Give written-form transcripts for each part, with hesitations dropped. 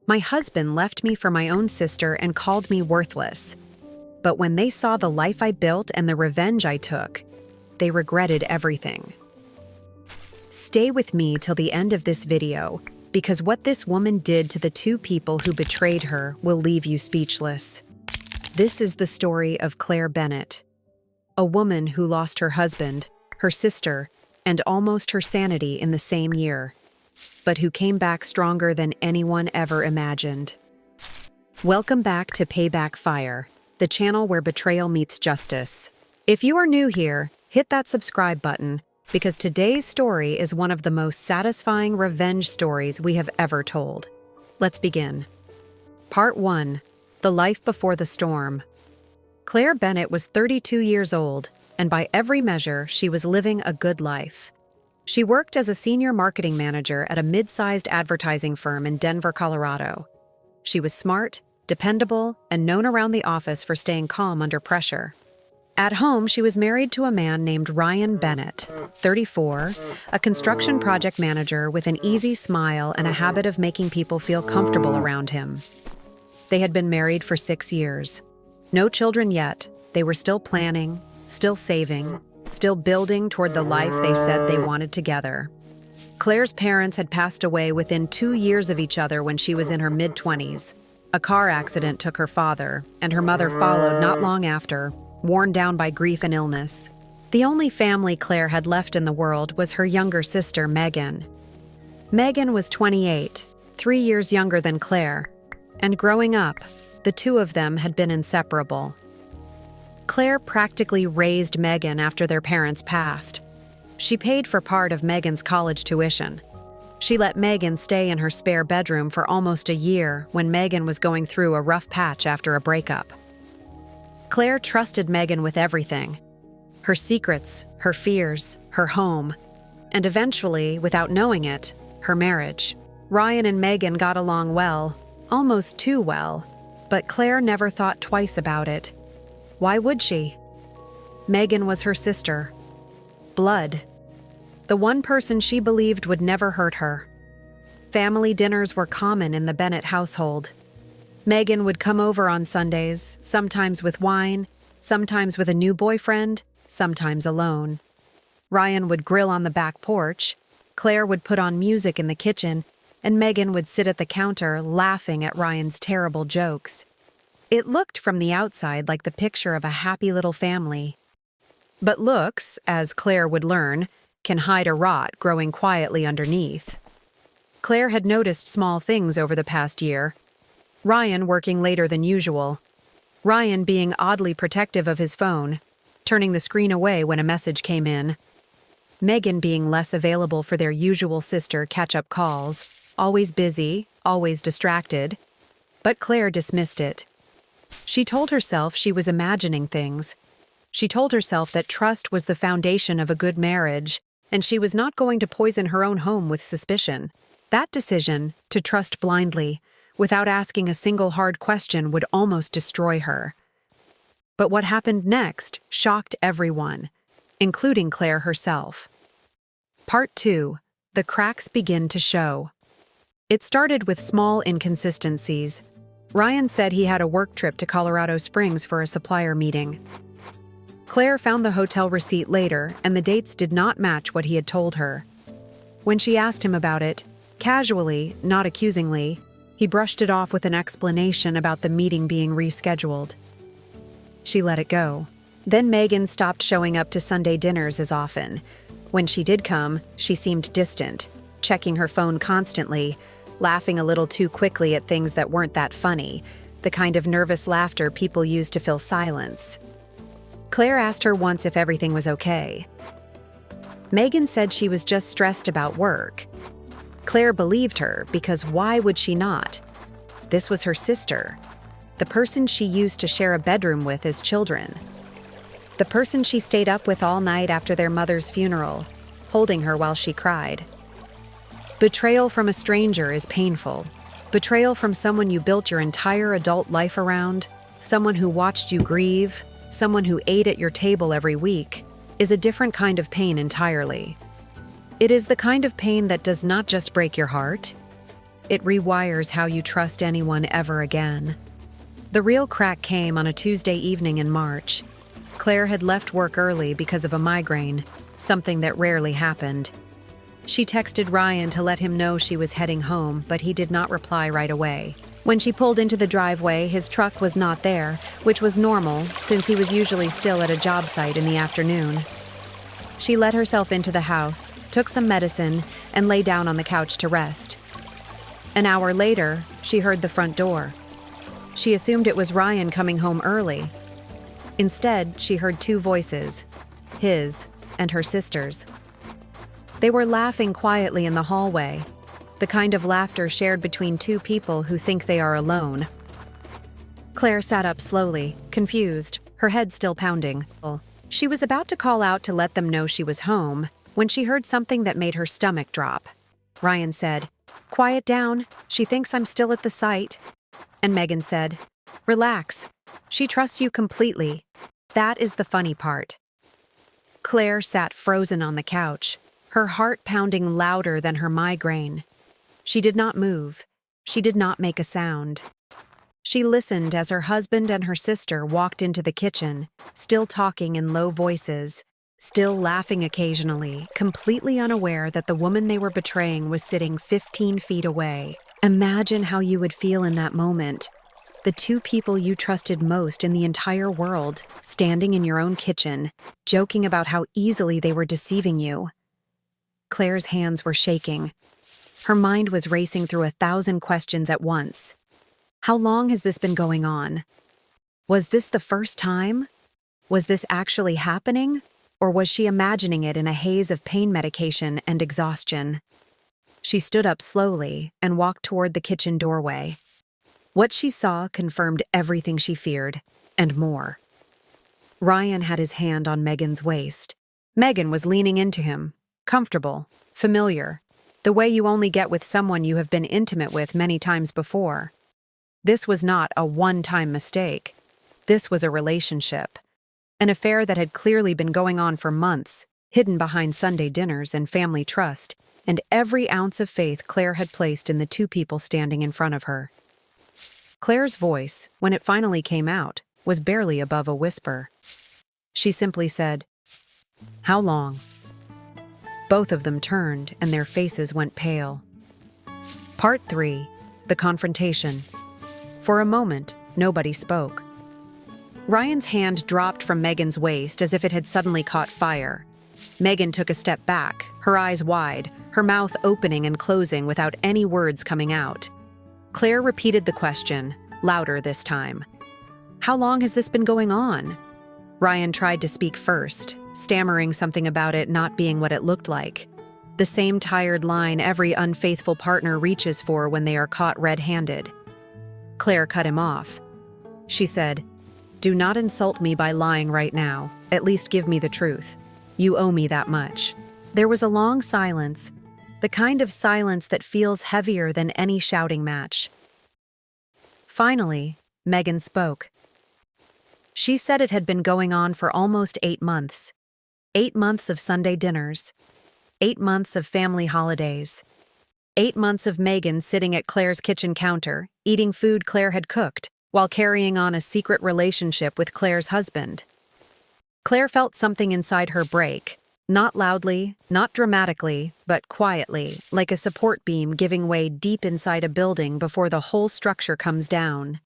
My husband left me for my own sister and called me worthless. But when they saw the life I built and the revenge I took, they regretted everything. Stay with me till the end of this video, because what this woman did to the two people who betrayed her will leave you speechless. This is the story of Claire Bennett, a woman who lost her husband, her sister, and almost her sanity in the same year, but who came back stronger than anyone ever imagined. Welcome back to Payback Fire, the channel where betrayal meets justice. If you are new here, hit that subscribe button, because today's story is one of the most satisfying revenge stories we have ever told. Let's begin. Part 1. The Life Before the Storm. Claire Bennett was 32 years old, and by every measure, she was living a good life. She worked as a senior marketing manager at a mid-sized advertising firm in Denver, Colorado. She was smart, dependable, and known around the office for staying calm under pressure. At home, she was married to a man named Ryan Bennett, 34, a construction project manager with an easy smile and a habit of making people feel comfortable around him. They had been married for 6 years. No children yet. They were still planning, still saving, still building toward the life they said they wanted together. Claire's parents had passed away within 2 years of each other when she was in her mid-20s. A car accident took her father, and her mother followed not long after, worn down by grief and illness. The only family Claire had left in the world was her younger sister, Megan. Megan was 28, 3 years younger than Claire, and growing up, the two of them had been inseparable. Claire practically raised Megan after their parents passed. She paid for part of Megan's college tuition. She let Megan stay in her spare bedroom for almost a year when Megan was going through a rough patch after a breakup. Claire trusted Megan with everything: her secrets, her fears, her home, and eventually, without knowing it, her marriage. Ryan and Megan got along well, almost too well, but Claire never thought twice about it. Why would she? Megan was her sister. Blood. The one person she believed would never hurt her. Family dinners were common in the Bennett household. Megan would come over on Sundays, sometimes with wine, sometimes with a new boyfriend, sometimes alone. Ryan would grill on the back porch, Claire would put on music in the kitchen, and Megan would sit at the counter laughing at Ryan's terrible jokes. It looked from the outside like the picture of a happy little family. But looks, as Claire would learn, can hide a rot growing quietly underneath. Claire had noticed small things over the past year. Ryan working later than usual. Ryan being oddly protective of his phone, turning the screen away when a message came in. Megan being less available for their usual sister catch-up calls, always busy, always distracted. But Claire dismissed it. She told herself she was imagining things. She told herself that trust was the foundation of a good marriage, and she was not going to poison her own home with suspicion. That decision, to trust blindly, without asking a single hard question, would almost destroy her. But what happened next shocked everyone, including Claire herself. Part 2. The cracks begin to show. It started with small inconsistencies. Ryan said he had a work trip to Colorado Springs for a supplier meeting. Claire found the hotel receipt later, and the dates did not match what he had told her. When she asked him about it, casually, not accusingly, he brushed it off with an explanation about the meeting being rescheduled. She let it go. Then Megan stopped showing up to Sunday dinners as often. When she did come, she seemed distant, checking her phone constantly, laughing a little too quickly at things that weren't that funny, the kind of nervous laughter people use to fill silence. Claire asked her once if everything was okay. Megan said she was just stressed about work. Claire believed her because why would she not? This was her sister, the person she used to share a bedroom with as children, the person she stayed up with all night after their mother's funeral, holding her while she cried. Betrayal from a stranger is painful. Betrayal from someone you built your entire adult life around, someone who watched you grieve, someone who ate at your table every week, is a different kind of pain entirely. It is the kind of pain that does not just break your heart, It rewires how you trust anyone ever again. The real crack came on a Tuesday evening in March. Claire had left work early because of a migraine, something that rarely happened. She texted Ryan to let him know she was heading home, but he did not reply right away. When she pulled into the driveway, his truck was not there, which was normal since he was usually still at a job site in the afternoon. She let herself into the house, took some medicine, and lay down on the couch to rest. An hour later, she heard the front door. She assumed it was Ryan coming home early. Instead, she heard two voices, his and her sister's. They were laughing quietly in the hallway, the kind of laughter shared between two people who think they are alone. Claire sat up slowly, confused, her head still pounding. She was about to call out to let them know she was home when she heard something that made her stomach drop. Ryan said, "Quiet down, she thinks I'm still at the site." And Megan said, "Relax, she trusts you completely. That is the funny part." Claire sat frozen on the couch, her heart pounding louder than her migraine. She did not move. She did not make a sound. She listened as her husband and her sister walked into the kitchen, still talking in low voices, still laughing occasionally, completely unaware that the woman they were betraying was sitting 15 feet away. Imagine how you would feel in that moment. The two people you trusted most in the entire world, standing in your own kitchen, joking about how easily they were deceiving you. Claire's hands were shaking. Her mind was racing through 1,000 questions at once. How long has this been going on? Was this the first time? Was this actually happening? Or was she imagining it in a haze of pain medication and exhaustion? She stood up slowly and walked toward the kitchen doorway. What she saw confirmed everything she feared, and more. Ryan had his hand on Megan's waist. Megan was leaning into him, comfortable, familiar, the way you only get with someone you have been intimate with many times before. This was not a one-time mistake. This was a relationship. An affair that had clearly been going on for months, hidden behind Sunday dinners and family trust, and every ounce of faith Claire had placed in the two people standing in front of her. Claire's voice, when it finally came out, was barely above a whisper. She simply said, "How long?" Both of them turned, and their faces went pale. Part 3. The Confrontation. For a moment, nobody spoke. Ryan's hand dropped from Megan's waist as if it had suddenly caught fire. Megan took a step back, her eyes wide, her mouth opening and closing without any words coming out. Claire repeated the question, louder this time. "How long has this been going on?" Ryan tried to speak first, stammering something about it not being what it looked like. The same tired line every unfaithful partner reaches for when they are caught red-handed. Claire cut him off. She said, "Do not insult me by lying right now. At least give me the truth. You owe me that much." There was a long silence, the kind of silence that feels heavier than any shouting match. Finally, Megan spoke. She said it had been going on for almost 8 months. 8 months of Sunday dinners. 8 months of family holidays. 8 months of Megan sitting at Claire's kitchen counter, eating food Claire had cooked, while carrying on a secret relationship with Claire's husband. Claire felt something inside her break, not loudly, not dramatically, but quietly, like a support beam giving way deep inside a building before the whole structure comes down.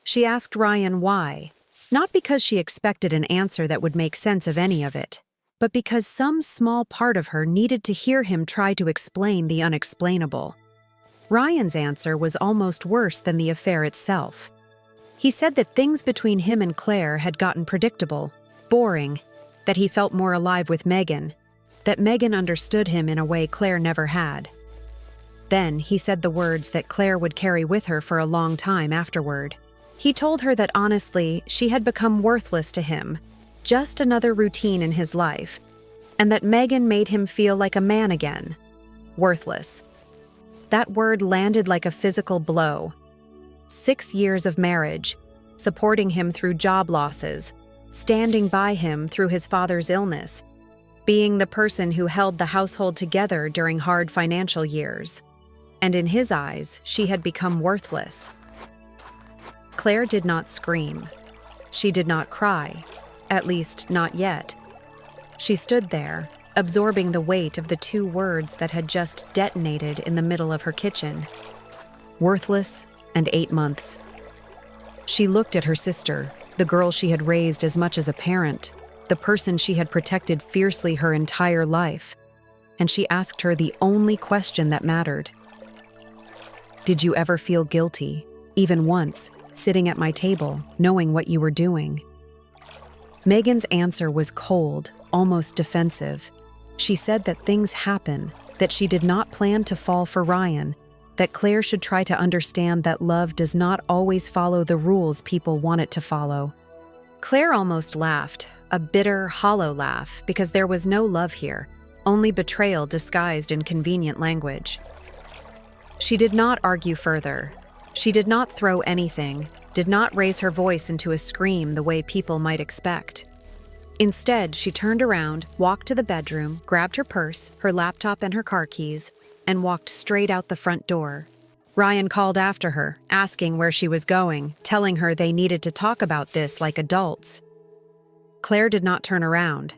She asked Ryan why, not because she expected an answer that would make sense of any of it, but because some small part of her needed to hear him try to explain the unexplainable. Ryan's answer was almost worse than the affair itself. He said that things between him and Claire had gotten predictable, boring, that he felt more alive with Megan, that Megan understood him in a way Claire never had. Then he said the words that Claire would carry with her for a long time afterward. He told her that honestly, she had become worthless to him, just another routine in his life, and that Megan made him feel like a man again. Worthless. That word landed like a physical blow. 6 years of marriage, supporting him through job losses, standing by him through his father's illness, being the person who held the household together during hard financial years. and in his eyes, she had become worthless. Claire did not scream. She did not cry, at least not yet. She stood there, absorbing the weight of the two words that had just detonated in the middle of her kitchen. Worthless and 8 months. She looked at her sister, the girl she had raised as much as a parent, the person she had protected fiercely her entire life, and she asked her the only question that mattered. Did you ever feel guilty, even once, sitting at my table, knowing what you were doing? Megan's answer was cold, almost defensive. She said that things happen, that she did not plan to fall for Ryan, that Claire should try to understand that love does not always follow the rules people want it to follow. Claire almost laughed, a bitter, hollow laugh, because there was no love here, only betrayal disguised in convenient language. She did not argue further. She did not throw anything, did not raise her voice into a scream the way people might expect. Instead, she turned around, walked to the bedroom, grabbed her purse, her laptop, and her car keys, and walked straight out the front door. Ryan called after her, asking where she was going, telling her they needed to talk about this like adults. Claire did not turn around.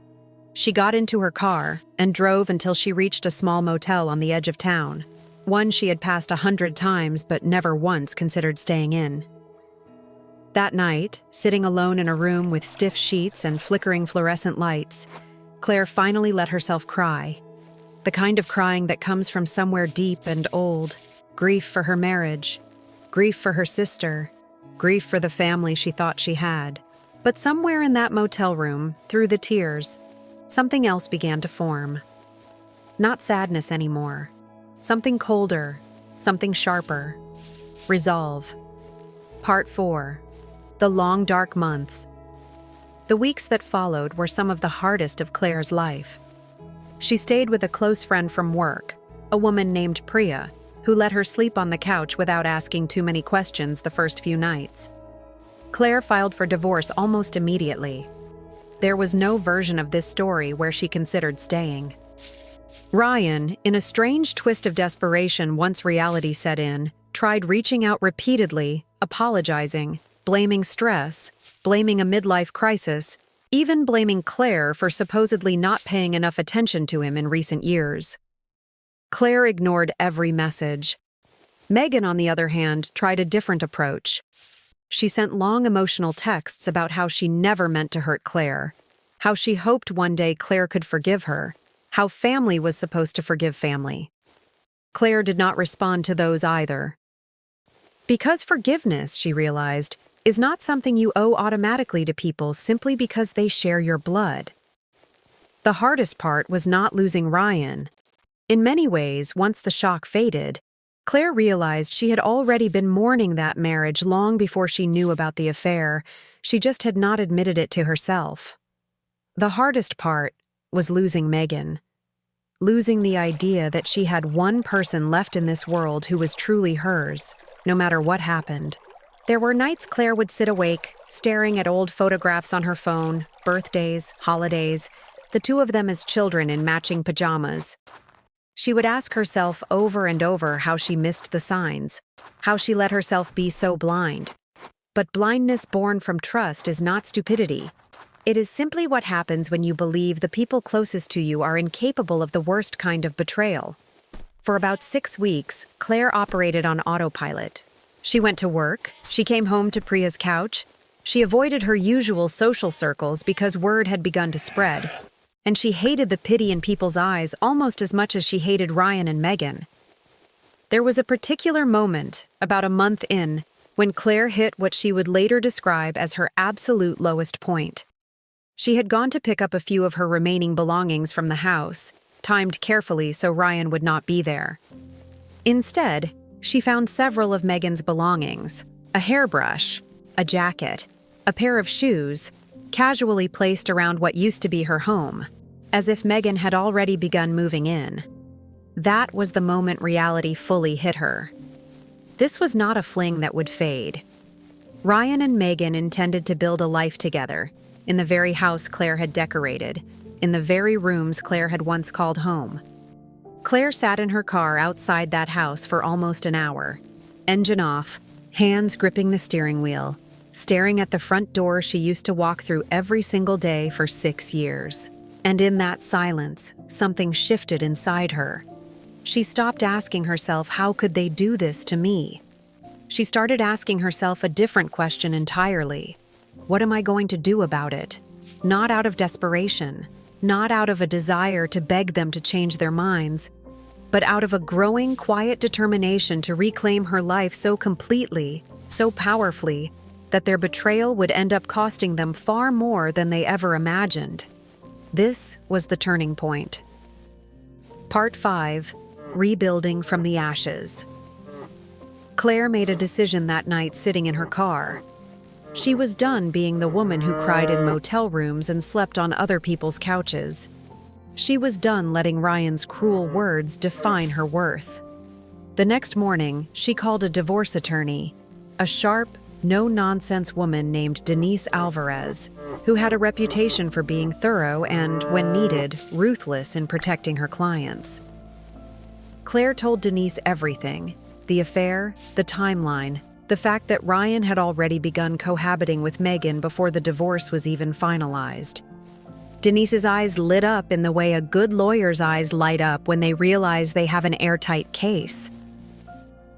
She got into her car and drove until she reached a small motel on the edge of town, one she had passed 100 times but never once considered staying in. That night, sitting alone in a room with stiff sheets and flickering fluorescent lights, Claire finally let herself cry. The kind of crying that comes from somewhere deep and old. Grief for her marriage, grief for her sister, grief for the family she thought she had. But somewhere in that motel room, through the tears, something else began to form. Not sadness anymore. Something colder, something sharper. Resolve. Part 4. The long dark months. The weeks that followed were some of the hardest of Claire's life. She stayed with a close friend from work, a woman named Priya, who let her sleep on the couch without asking too many questions the first few nights. Claire filed for divorce almost immediately. There was no version of this story where she considered staying. Ryan, in a strange twist of desperation once reality set in, tried reaching out repeatedly, apologizing, blaming stress, blaming a midlife crisis, even blaming Claire for supposedly not paying enough attention to him in recent years. Claire ignored every message. Megan, on the other hand, tried a different approach. She sent long emotional texts about how she never meant to hurt Claire, how she hoped one day Claire could forgive her, how family was supposed to forgive family. Claire did not respond to those either. Because forgiveness, she realized, is not something you owe automatically to people simply because they share your blood. The hardest part was not losing Ryan. In many ways, once the shock faded, Claire realized she had already been mourning that marriage long before she knew about the affair. She just had not admitted it to herself. The hardest part was losing Megan. Losing the idea that she had one person left in this world who was truly hers, no matter what happened. There were nights Claire would sit awake, staring at old photographs on her phone, birthdays, holidays, the two of them as children in matching pajamas. She would ask herself over and over how she missed the signs, how she let herself be so blind. But blindness born from trust is not stupidity. It is simply what happens when you believe the people closest to you are incapable of the worst kind of betrayal. For about 6 weeks, Claire operated on autopilot. She went to work, she came home to Priya's couch, she avoided her usual social circles because word had begun to spread, and she hated the pity in people's eyes almost as much as she hated Ryan and Megan. There was a particular moment, about a month in, when Claire hit what she would later describe as her absolute lowest point. She had gone to pick up a few of her remaining belongings from the house, timed carefully so Ryan would not be there. Instead, she found several of Megan's belongings, a hairbrush, a jacket, a pair of shoes, casually placed around what used to be her home, as if Megan had already begun moving in. That was the moment reality fully hit her. This was not a fling that would fade. Ryan and Megan intended to build a life together, in the very house Claire had decorated, in the very rooms Claire had once called home. Claire sat in her car outside that house for almost an hour, engine off, hands gripping the steering wheel, staring at the front door she used to walk through every single day for 6 years. And in that silence, something shifted inside her. She stopped asking herself, how could they do this to me? She started asking herself a different question entirely. What am I going to do about it? Not out of desperation, not out of a desire to beg them to change their minds, but out of a growing, quiet determination to reclaim her life so completely, so powerfully, that their betrayal would end up costing them far more than they ever imagined. This was the turning point. Part 5. Rebuilding from the ashes. Claire made a decision that night sitting in her car. She was done being the woman who cried in motel rooms and slept on other people's couches. She was done letting Ryan's cruel words define her worth. The next morning, she called a divorce attorney, a sharp, no-nonsense woman named Denise Alvarez, who had a reputation for being thorough and, when needed, ruthless in protecting her clients. Claire told Denise everything: the affair, the timeline, the fact that Ryan had already begun cohabiting with Megan before the divorce was even finalized. Denise's eyes lit up in the way a good lawyer's eyes light up when they realize they have an airtight case.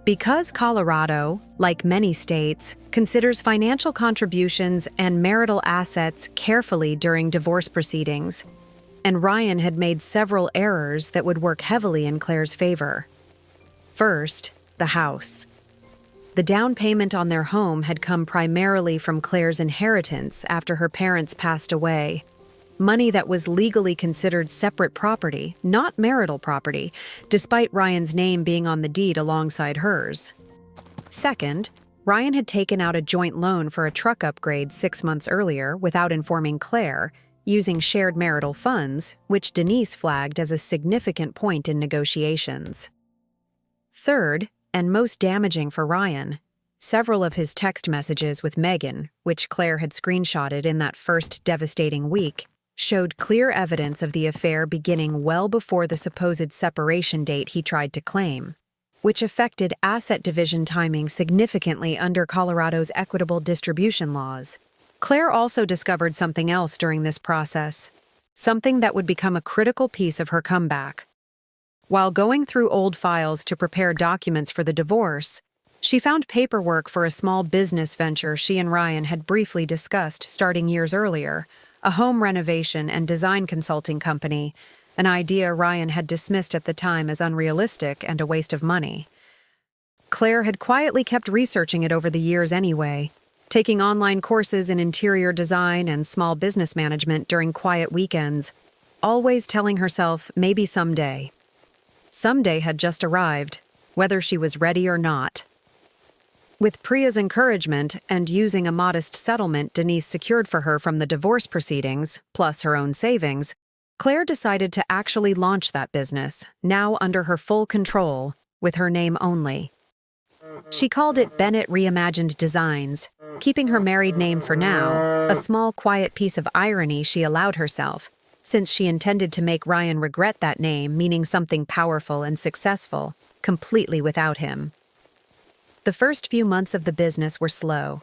Because Colorado, like many states, considers financial contributions and marital assets carefully during divorce proceedings, and Ryan had made several errors that would work heavily in Claire's favor. First, the house. The down payment on their home had come primarily from Claire's inheritance after her parents passed away. Money that was legally considered separate property, not marital property, despite Ryan's name being on the deed alongside hers. Second, Ryan had taken out a joint loan for a truck upgrade 6 months earlier without informing Claire, using shared marital funds, which Denise flagged as a significant point in negotiations. Third, and most damaging for Ryan, several of his text messages with Megan, which Claire had screenshotted in that first devastating week, showed clear evidence of the affair beginning well before the supposed separation date he tried to claim, which affected asset division timing significantly under Colorado's equitable distribution laws. Claire also discovered something else during this process, something that would become a critical piece of her comeback. While going through old files to prepare documents for the divorce, she found paperwork for a small business venture she and Ryan had briefly discussed starting years earlier, a home renovation and design consulting company, an idea Ryan had dismissed at the time as unrealistic and a waste of money. Claire had quietly kept researching it over the years anyway, taking online courses in interior design and small business management during quiet weekends, always telling herself maybe someday. Someday had just arrived, whether she was ready or not. With Priya's encouragement and using a modest settlement Denise secured for her from the divorce proceedings, plus her own savings, Claire decided to actually launch that business, now under her full control, with her name only. She called it Bennett Reimagined Designs, keeping her married name for now, a small quiet piece of irony she allowed herself, since she intended to make Ryan regret that name meaning something powerful and successful, completely without him. The first few months of the business were slow.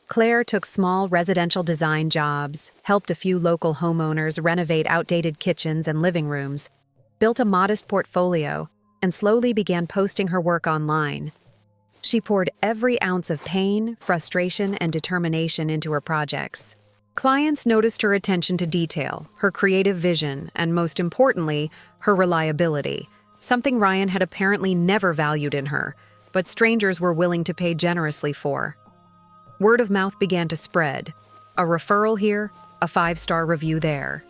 Claire took small residential design jobs, helped a few local homeowners renovate outdated kitchens and living rooms, built a modest portfolio, and slowly began posting her work online. She poured every ounce of pain, frustration, and determination into her projects. Clients noticed her attention to detail, her creative vision, and most importantly, her reliability, something Ryan had apparently never valued in her, but strangers were willing to pay generously for. Word of mouth began to spread. A referral here, a 5-star review there.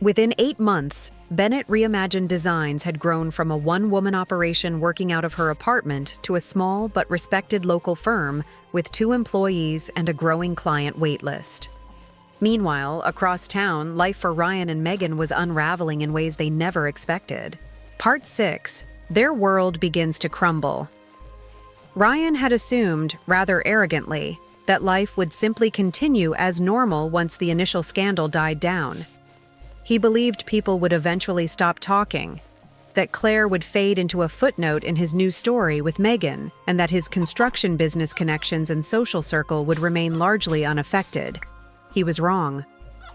Within 8 months, Bennett Reimagined Designs had grown from a one-woman operation working out of her apartment to a small but respected local firm with 2 employees and a growing client waitlist. Meanwhile, across town, life for Ryan and Megan was unraveling in ways they never expected. Part 6. Their world begins to crumble. Ryan had assumed, rather arrogantly, that life would simply continue as normal once the initial scandal died down. He believed people would eventually stop talking, that Claire would fade into a footnote in his new story with Megan, and that his construction business connections and social circle would remain largely unaffected. He was wrong.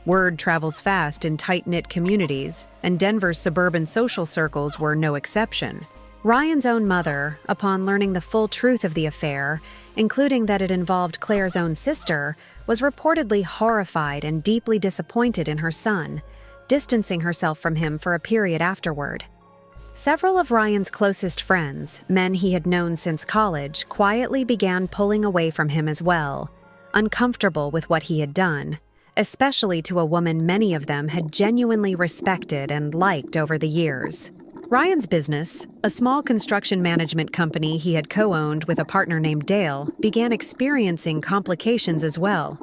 Word travels fast in tight-knit communities, and Denver's suburban social circles were no exception. Ryan's own mother, upon learning the full truth of the affair, including that it involved Claire's own sister, was reportedly horrified and deeply disappointed in her son, distancing herself from him for a period afterward. Several of Ryan's closest friends, men he had known since college, quietly began pulling away from him as well, uncomfortable with what he had done, especially to a woman many of them had genuinely respected and liked over the years. Ryan's business, a small construction management company he had co-owned with a partner named Dale, began experiencing complications as well.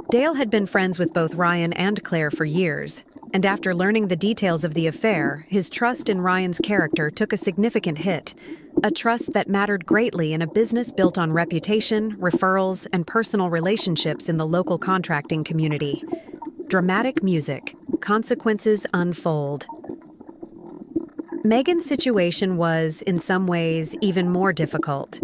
Dale had been friends with both Ryan and Claire for years, and after learning the details of the affair, his trust in Ryan's character took a significant hit, a trust that mattered greatly in a business built on reputation, referrals, and personal relationships in the local contracting community. Dramatic music. Consequences unfold. Megan's situation was, in some ways, even more difficult.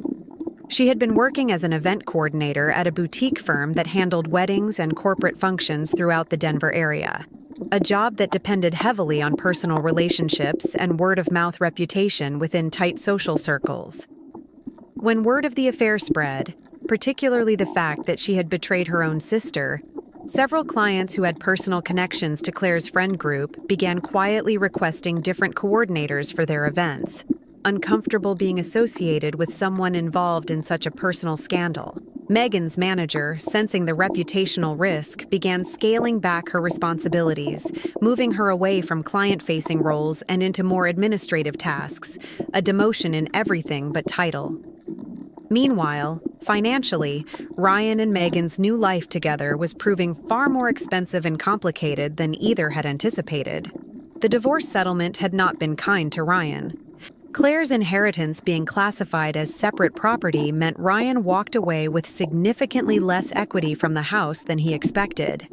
She had been working as an event coordinator at a boutique firm that handled weddings and corporate functions throughout the Denver area, a job that depended heavily on personal relationships and word-of-mouth reputation within tight social circles. When word of the affair spread, particularly the fact that she had betrayed her own sister, several clients who had personal connections to Claire's friend group began quietly requesting different coordinators for their events, uncomfortable being associated with someone involved in such a personal scandal. Megan's manager, sensing the reputational risk, began scaling back her responsibilities, moving her away from client-facing roles and into more administrative tasks, a demotion in everything but title. Meanwhile, financially, Ryan and Megan's new life together was proving far more expensive and complicated than either had anticipated. The divorce settlement had not been kind to Ryan. Claire's inheritance being classified as separate property meant Ryan walked away with significantly less equity from the house than he expected.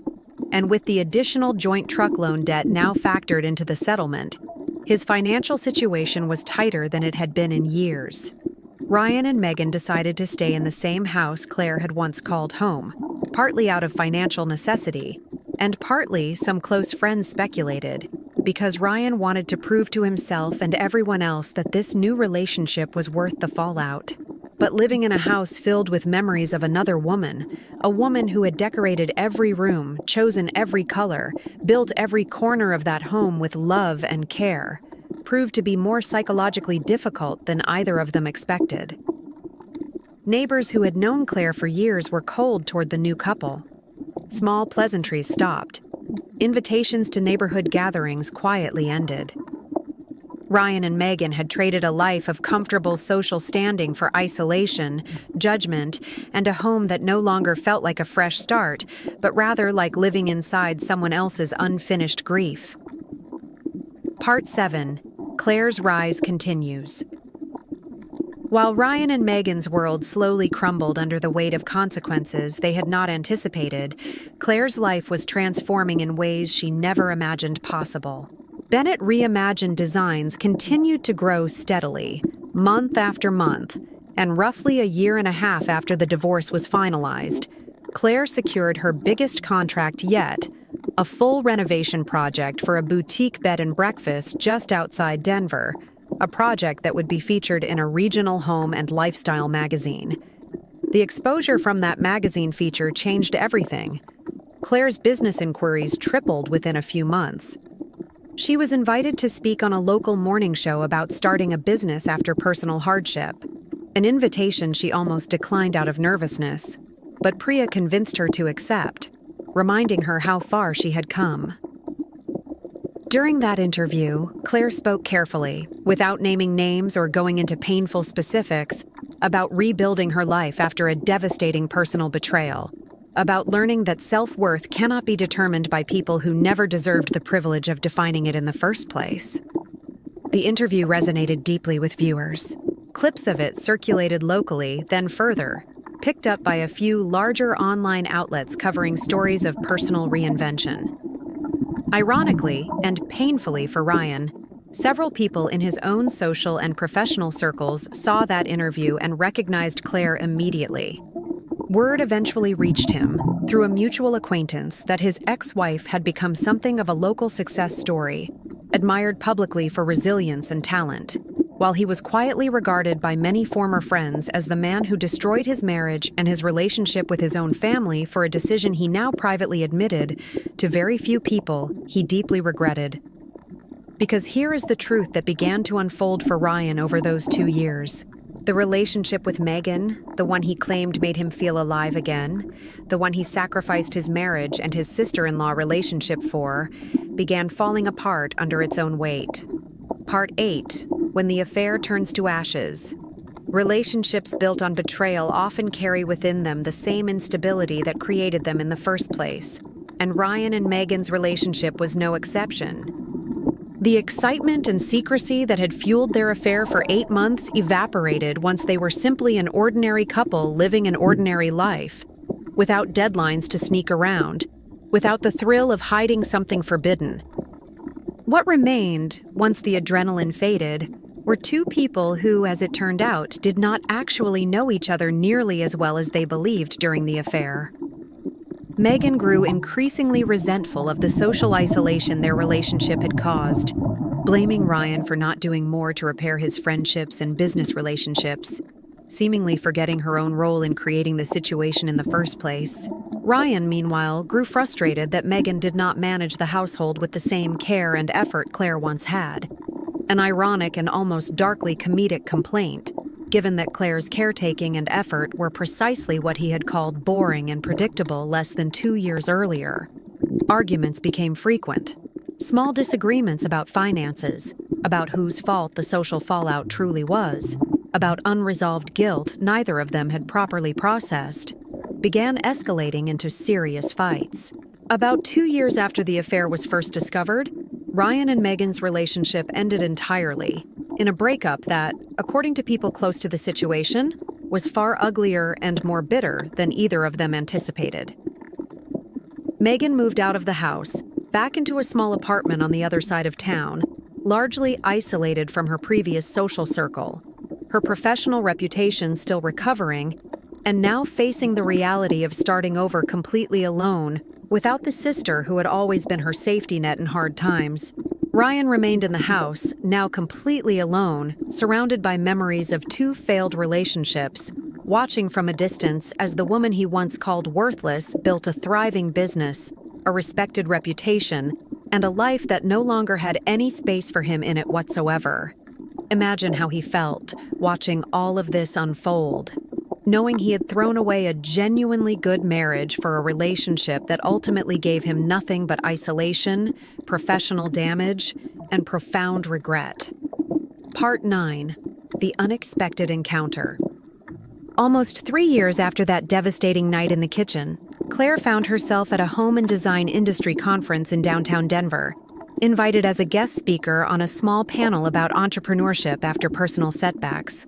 And with the additional joint truck loan debt now factored into the settlement, his financial situation was tighter than it had been in years. Ryan and Megan decided to stay in the same house Claire had once called home, partly out of financial necessity, and partly, some close friends speculated, because Ryan wanted to prove to himself and everyone else that this new relationship was worth the fallout. But living in a house filled with memories of another woman, a woman who had decorated every room, chosen every color, built every corner of that home with love and care, proved to be more psychologically difficult than either of them expected. Neighbors who had known Claire for years were cold toward the new couple. Small pleasantries stopped. Invitations to neighborhood gatherings quietly ended. Ryan and Megan had traded a life of comfortable social standing for isolation, judgment, and a home that no longer felt like a fresh start, but rather like living inside someone else's unfinished grief. Part 7. Claire's rise continues. While Ryan and Megan's world slowly crumbled under the weight of consequences they had not anticipated, Claire's life was transforming in ways she never imagined possible. Bennett Reimagined Designs continued to grow steadily, month after month, and roughly a year and a half after the divorce was finalized, Claire secured her biggest contract yet, a full renovation project for a boutique bed and breakfast just outside Denver, a project that would be featured in a regional home and lifestyle magazine. The exposure from that magazine feature changed everything. Claire's business inquiries tripled within a few months. She was invited to speak on a local morning show about starting a business after personal hardship, an invitation she almost declined out of nervousness, but Priya convinced her to accept, reminding her how far she had come. During that interview, Claire spoke carefully, without naming names or going into painful specifics, about rebuilding her life after a devastating personal betrayal, about learning that self-worth cannot be determined by people who never deserved the privilege of defining it in the first place. The interview resonated deeply with viewers. Clips of it circulated locally, then further, picked up by a few larger online outlets covering stories of personal reinvention. Ironically, and painfully for Ryan, Several people in his own social and professional circles saw that interview and recognized Claire immediately. Word eventually reached him, through a mutual acquaintance, that his ex-wife had become something of a local success story, admired publicly for resilience and talent, while he was quietly regarded by many former friends as the man who destroyed his marriage and his relationship with his own family for a decision he now privately admitted to very few people he deeply regretted. Because here is the truth that began to unfold for Ryan over those 2 years. The relationship with Megan, the one he claimed made him feel alive again, the one he sacrificed his marriage and his sister-in-law relationship for, began falling apart under its own weight. Part 8. When the affair turns to ashes. Relationships built on betrayal often carry within them the same instability that created them in the first place, and Ryan and Megan's relationship was no exception. The excitement and secrecy that had fueled their affair for 8 months evaporated once they were simply an ordinary couple living an ordinary life, without deadlines to sneak around, without the thrill of hiding something forbidden. What remained, once the adrenaline faded, were two people who, as it turned out, did not actually know each other nearly as well as they believed during the affair. Megan grew increasingly resentful of the social isolation their relationship had caused, blaming Ryan for not doing more to repair his friendships and business relationships, seemingly forgetting her own role in creating the situation in the first place. Ryan, meanwhile, grew frustrated that Megan did not manage the household with the same care and effort Claire once had. An ironic and almost darkly comedic complaint, given that Claire's caretaking and effort were precisely what he had called boring and predictable less than 2 years earlier. Arguments became frequent. Small disagreements about finances, about whose fault the social fallout truly was, about unresolved guilt neither of them had properly processed, began escalating into serious fights. About 2 years after the affair was first discovered, Ryan and Megan's relationship ended entirely, in a breakup that, according to people close to the situation, was far uglier and more bitter than either of them anticipated. Megan moved out of the house, back into a small apartment on the other side of town, largely isolated from her previous social circle, her professional reputation still recovering, and now facing the reality of starting over completely alone, without the sister who had always been her safety net in hard times. Ryan remained in the house, now completely alone, surrounded by memories of 2 failed relationships, watching from a distance as the woman he once called worthless built a thriving business, a respected reputation, and a life that no longer had any space for him in it whatsoever. Imagine how he felt, watching all of this unfold, knowing he had thrown away a genuinely good marriage for a relationship that ultimately gave him nothing but isolation, professional damage, and profound regret. Part 9. The Unexpected Encounter. Almost 3 years after that devastating night in the kitchen, Claire found herself at a home and design industry conference in downtown Denver, invited as a guest speaker on a small panel about entrepreneurship after personal setbacks.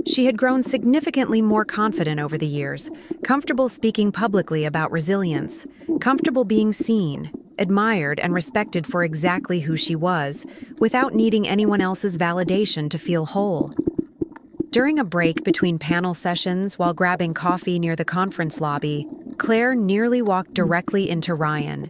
She had grown significantly more confident over the years, comfortable speaking publicly about resilience, comfortable being seen, admired, and respected for exactly who she was, without needing anyone else's validation to feel whole. During a break between panel sessions while grabbing coffee near the conference lobby, Claire nearly walked directly into Ryan.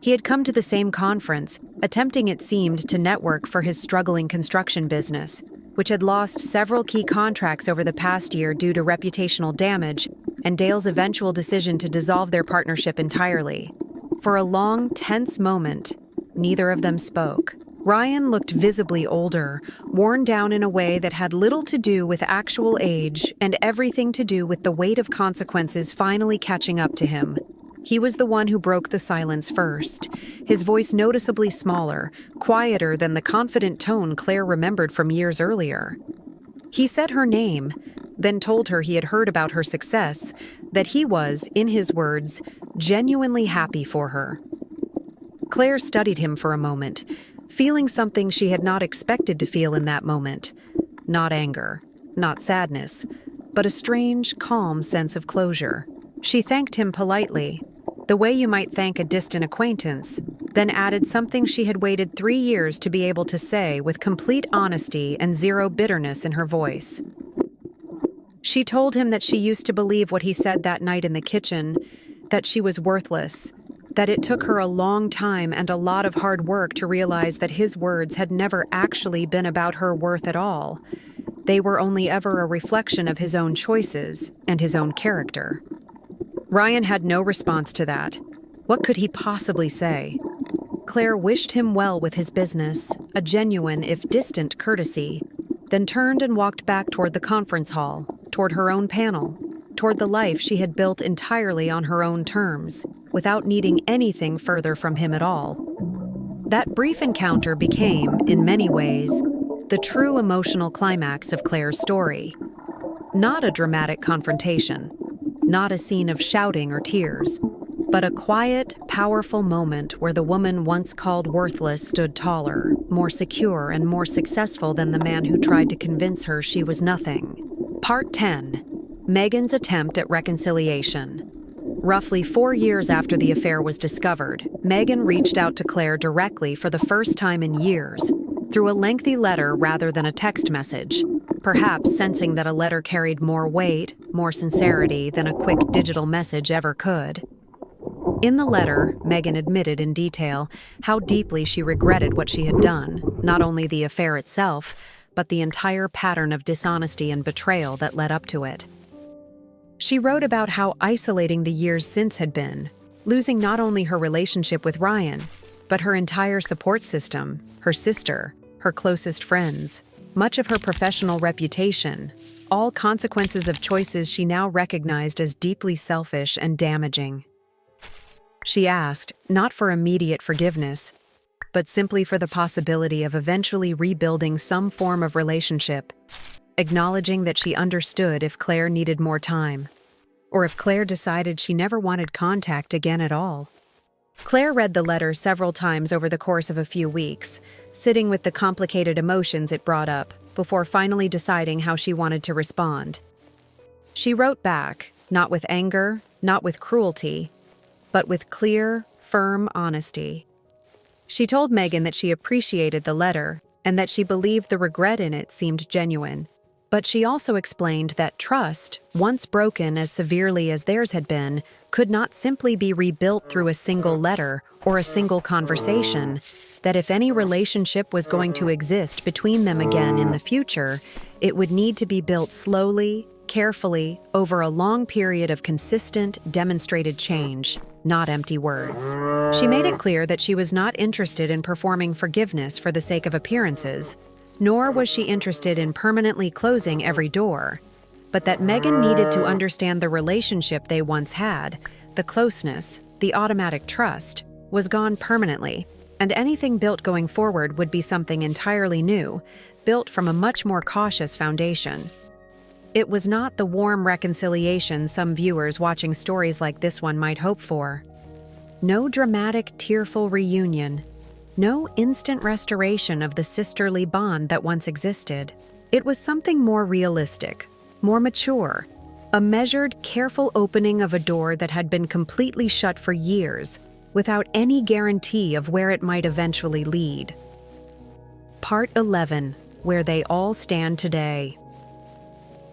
He had come to the same conference, attempting, it seemed, to network for his struggling construction business, which had lost several key contracts over the past year due to reputational damage, and Dale's eventual decision to dissolve their partnership entirely. For a long, tense moment, neither of them spoke. Ryan looked visibly older, worn down in a way that had little to do with actual age and everything to do with the weight of consequences finally catching up to him. He was the one who broke the silence first, his voice noticeably smaller, quieter than the confident tone Claire remembered from years earlier. He said her name, then told her he had heard about her success, that he was, in his words, genuinely happy for her. Claire studied him for a moment, feeling something she had not expected to feel in that moment. Not anger, not sadness, but a strange, calm sense of closure. She thanked him politely, the way you might thank a distant acquaintance, then added something she had waited 3 years to be able to say with complete honesty and zero bitterness in her voice. She told him that she used to believe what he said that night in the kitchen, that she was worthless, that it took her a long time and a lot of hard work to realize that his words had never actually been about her worth at all. They were only ever a reflection of his own choices and his own character. Ryan had no response to that. What could he possibly say? Claire wished him well with his business, a genuine if distant courtesy, then turned and walked back toward the conference hall, toward her own panel, toward the life she had built entirely on her own terms, without needing anything further from him at all. That brief encounter became, in many ways, the true emotional climax of Claire's story. Not a dramatic confrontation, not a scene of shouting or tears, but a quiet, powerful moment where the woman once called worthless stood taller, more secure and more successful than the man who tried to convince her she was nothing. Part 10. Megan's attempt at reconciliation. Roughly 4 years after the affair was discovered, Megan reached out to Claire directly for the first time in years, through a lengthy letter rather than a text message, perhaps sensing that a letter carried more weight, more sincerity than a quick digital message ever could. In the letter, Megan admitted in detail how deeply she regretted what she had done, not only the affair itself, but the entire pattern of dishonesty and betrayal that led up to it. She wrote about how isolating the years since had been, losing not only her relationship with Ryan, but her entire support system, her sister, her closest friends, much of her professional reputation, all consequences of choices she now recognized as deeply selfish and damaging. She asked, not for immediate forgiveness, but simply for the possibility of eventually rebuilding some form of relationship, acknowledging that she understood if Claire needed more time, or if Claire decided she never wanted contact again at all. Claire read the letter several times over the course of a few weeks, sitting with the complicated emotions it brought up, before finally deciding how she wanted to respond. She wrote back, not with anger, not with cruelty, but with clear, firm honesty. She told Megan that she appreciated the letter and that she believed the regret in it seemed genuine. But she also explained that trust, once broken as severely as theirs had been, could not simply be rebuilt through a single letter or a single conversation, that if any relationship was going to exist between them again in the future, it would need to be built slowly, carefully, over a long period of consistent, demonstrated change, not empty words. She made it clear that she was not interested in performing forgiveness for the sake of appearances, nor was she interested in permanently closing every door, but that Megan needed to understand the relationship they once had, the closeness, the automatic trust, was gone permanently, and anything built going forward would be something entirely new, built from a much more cautious foundation. It was not the warm reconciliation some viewers watching stories like this one might hope for. No dramatic, tearful reunion. No instant restoration of the sisterly bond that once existed. It was something more realistic, more mature, a measured, careful opening of a door that had been completely shut for years, without any guarantee of where it might eventually lead. Part 11, Where They All Stand Today.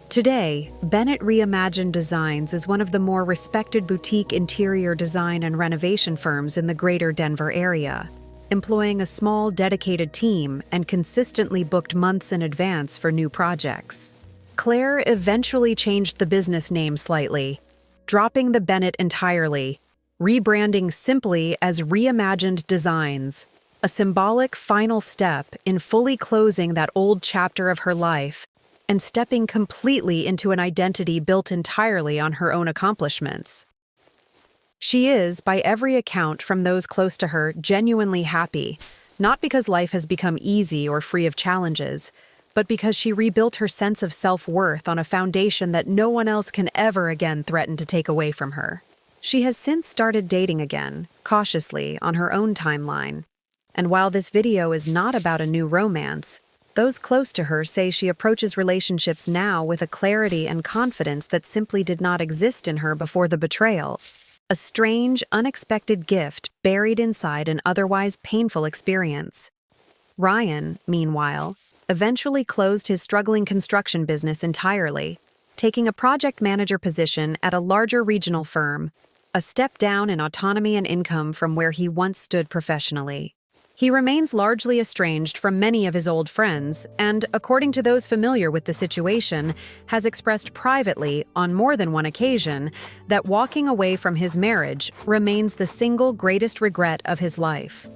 Today, Bennett Reimagined Designs is one of the more respected boutique interior design and renovation firms in the greater Denver area, employing a small, dedicated team and consistently booked months in advance for new projects. Claire eventually changed the business name slightly, dropping the Bennett entirely, rebranding simply as Reimagined Designs, a symbolic final step in fully closing that old chapter of her life and stepping completely into an identity built entirely on her own accomplishments. She is, by every account from those close to her, genuinely happy, not because life has become easy or free of challenges, but because she rebuilt her sense of self-worth on a foundation that no one else can ever again threaten to take away from her. She has since started dating again, cautiously, on her own timeline. And while this video is not about a new romance, those close to her say she approaches relationships now with a clarity and confidence that simply did not exist in her before the betrayal, a strange, unexpected gift buried inside an otherwise painful experience. Ryan, meanwhile, eventually closed his struggling construction business entirely, taking a project manager position at a larger regional firm, a step down in autonomy and income from where he once stood professionally. He remains largely estranged from many of his old friends and, according to those familiar with the situation, has expressed privately, on more than one occasion, that walking away from his marriage remains the single greatest regret of his life.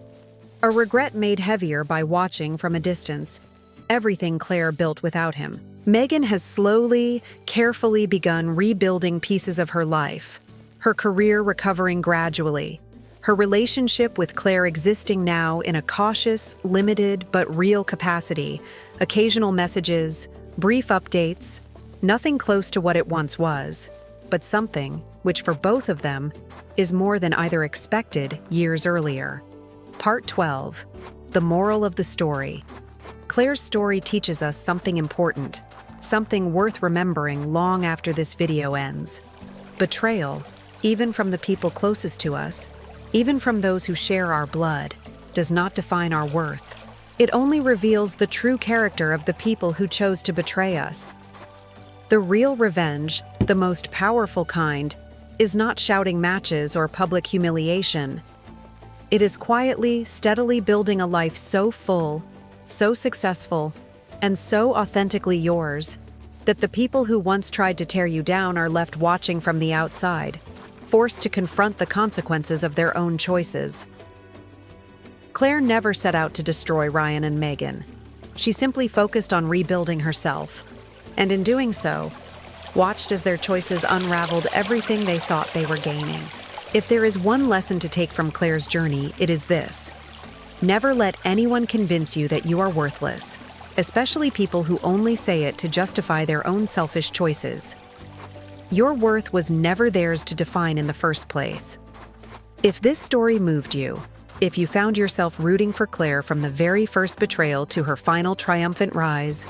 A regret made heavier by watching from a distance everything Claire built without him. Megan has slowly, carefully begun rebuilding pieces of her life, her career recovering gradually, her relationship with Claire existing now in a cautious, limited, but real capacity, occasional messages, brief updates, nothing close to what it once was, but something which for both of them is more than either expected years earlier. Part 12. The moral of the story. Claire's story teaches us something important, something worth remembering long after this video ends. Betrayal, even from the people closest to us, even from those who share our blood, does not define our worth. It only reveals the true character of the people who chose to betray us. The real revenge, the most powerful kind, is not shouting matches or public humiliation. It is quietly, steadily building a life so full, so successful, and so authentically yours, that the people who once tried to tear you down are left watching from the outside, forced to confront the consequences of their own choices. Claire never set out to destroy Ryan and Megan. She simply focused on rebuilding herself, and in doing so, watched as their choices unraveled everything they thought they were gaining. If there is one lesson to take from Claire's journey, it is this: never let anyone convince you that you are worthless, especially people who only say it to justify their own selfish choices. Your worth was never theirs to define in the first place. If this story moved you, if you found yourself rooting for Claire from the very first betrayal to her final triumphant rise,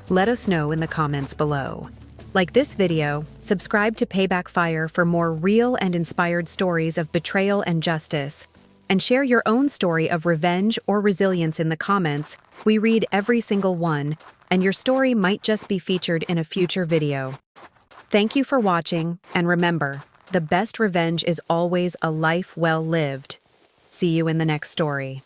let us know in the comments below. Like this video, subscribe to Payback Fire for more real and inspired stories of betrayal and justice, and share your own story of revenge or resilience in the comments. We read every single one, and your story might just be featured in a future video. Thank you for watching, and remember, the best revenge is always a life well lived. See you in the next story.